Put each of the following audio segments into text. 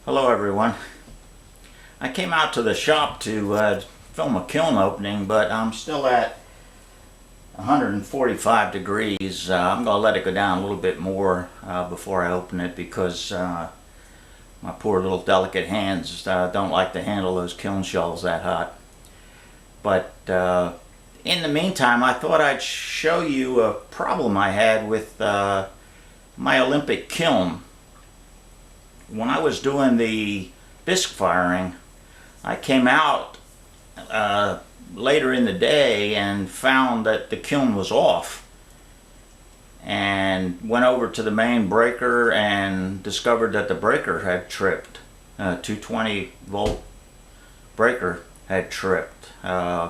Hello everyone. I came out to the shop to film a kiln opening, but I'm still at 145 degrees. I'm going to let it go down a little bit more before I open it because my poor little delicate hands don't like to handle those kiln shells that hot. But in the meantime, I thought I'd show you a problem I had with my Olympic kiln. When I was doing the bisque firing, I came out later in the day and found that the kiln was off, and went over to the main breaker and discovered that the breaker had tripped. 220 volt breaker had tripped.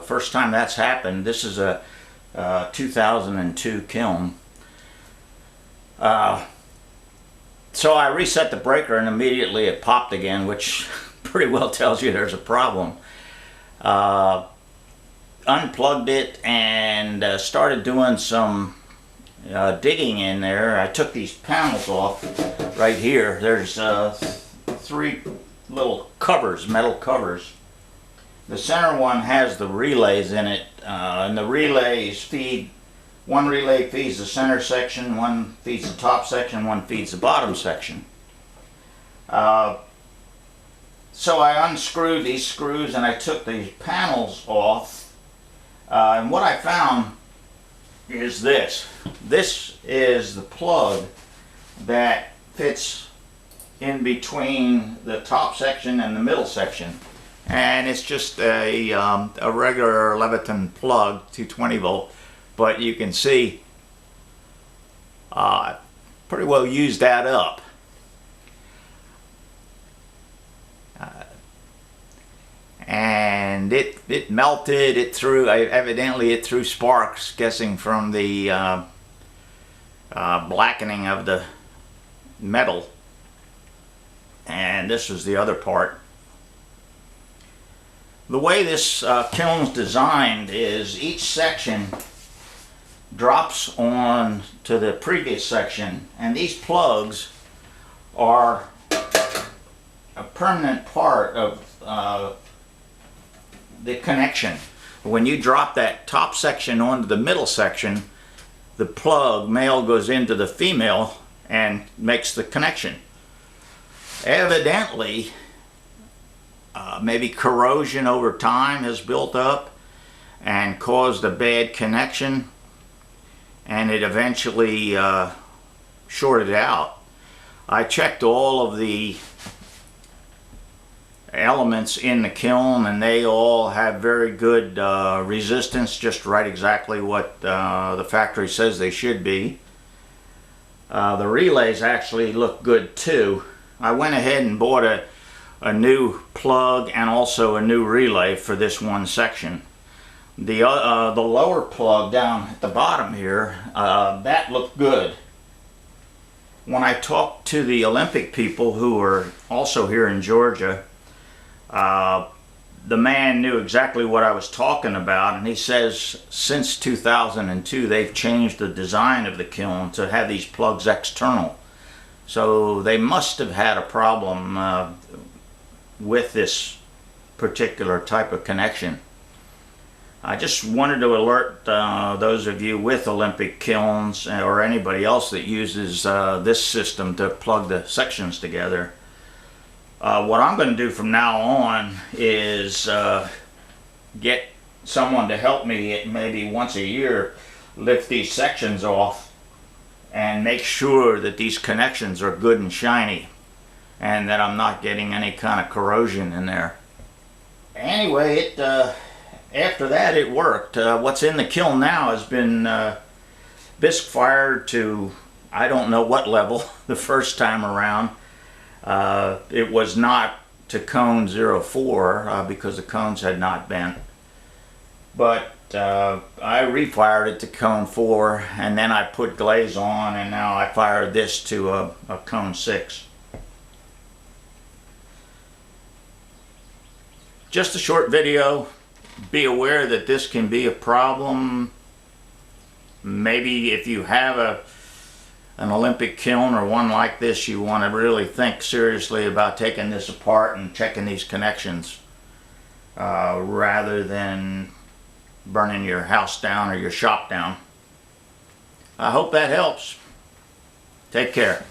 First time that's happened. This is a 2002 kiln. So I reset the breaker and immediately it popped again, which pretty well tells you there's a problem. Unplugged it and started doing some digging in there. I took these panels off right here. There's 3 little covers, metal covers. The center one has the relays in it, and the relays feed, one relay feeds the center section, one feeds the top section, one feeds the bottom section. So I unscrewed these screws and I took these panels off, and what I found is this. This is the plug that fits in between the top section and the middle section, and it's just a regular Leviton plug, 220 volt. But you can see pretty well used that up. And it melted, evidently it threw sparks, guessing from the blackening of the metal. And this was the other part. The way this kiln's designed is each section drops on to the previous section, and these plugs are a permanent part of the connection. When you drop that top section onto the middle section, the plug male goes into the female and makes the connection. Evidently, maybe corrosion over time has built up and caused a bad connection, and it eventually shorted out. I checked all of the elements in the kiln and they all have very good resistance, just right exactly what the factory says they should be. The relays actually look good too. I went ahead and bought a new plug and also a new relay for this one section. The lower plug down at the bottom here, that looked good. When I talked to the Olympic people who are also here in Georgia, the man knew exactly what I was talking about, and he says since 2002 they've changed the design of the kiln to have these plugs external. So they must have had a problem with this particular type of connection. I just wanted to alert those of you with Olympic kilns or anybody else that uses this system to plug the sections together. What I'm going to do from now on is get someone to help me maybe once a year lift these sections off and make sure that these connections are good and shiny and that I'm not getting any kind of corrosion in there. Anyway, after that it worked. What's in the kiln now has been bisque fired to I don't know what level the first time around. It was not to cone 04 because the cones had not bent. But I refired it to cone 4 and then I put glaze on, and now I fired this to a cone 6. Just a short video. Be aware that this can be a problem. Maybe if you have an Olympic kiln or one like this, you want to really think seriously about taking this apart and checking these connections rather than burning your house down or your shop down. I hope that helps. Take care.